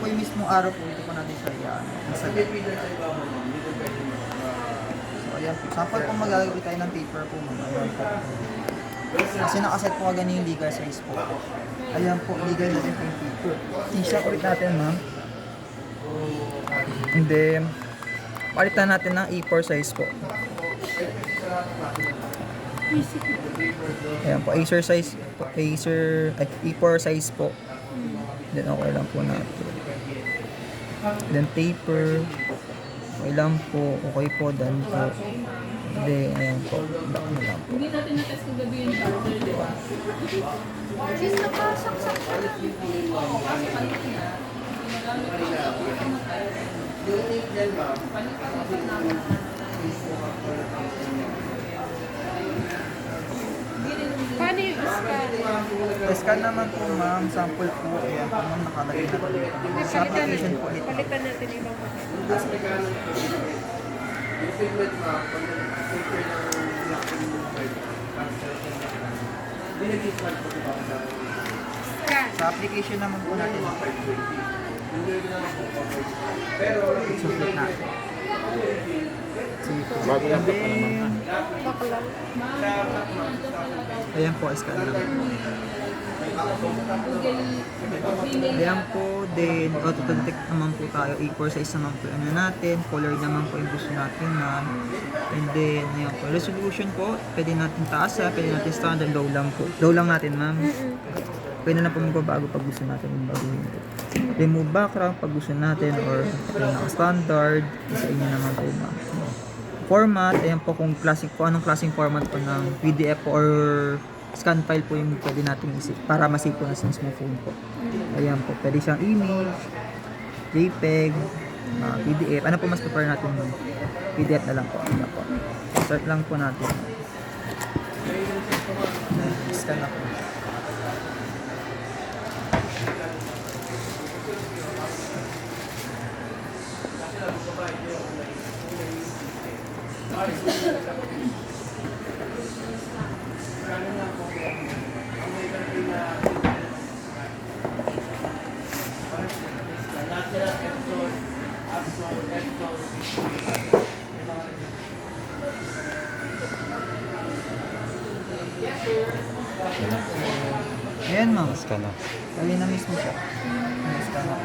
po yung mismong araw po, ito po natin siya yan. So, ayan po. Sample po magagawin tayo ng paper po, ma'am. Ayan po. Kasi nakaset po agad yung legal size po. Ayan po, legal natin po yung paper. T-shirt ulit natin, ma'am. And then, palitan natin ng A4 size po. Ayan po, A4 size po. A4 size po. Then, okay lang po natin. Then, paper. Okay lang po. Okay po, done po. Then, ayan po. Back na lang po. Hindi natin na-test kung gabi yung charger, di ba? Sis, nakasaksak ka lang. Oo, kasi palit na. Ginagamit ko na ako sa matay. Palit pa ako namin. Paano yung scan? Scan naman po, ma'am. Sample po. Ayan po, ma'am. Nakalagay na po dito. Sa application po ulit. Palitan natin ibang mga. Scan. Sa application naman po natin. Submit natin. Sige po. Bago lang po And then, Baklang. ayan po, scan naman. Ayan po, then auto-detect naman po tayo. A4 size naman po ano natin. Color naman po yung gusto natin na. And then, ayan po. Resolution po, pwede natin taas, pwede natin standard, low lang po. Low lang natin, ma'am. Pwede na po magbabago pag gusto natin yung baguhin po. Remove background pag gusto natin or naka-standard. Sa inyo naman po, ma'am. Format, ayan po kung anong klaseng format po ng PDF or scan file po yung pwede natin isip para masave po na sa mismo phone po. Ayan po, pwede siyang image, JPEG, PDF. Ano po mas prefer natin? PDF na lang po. Ayan po. Start lang po natin. Scan na po. Ayan, ma'am. Scan na. Kali na mismo siya. Scan na.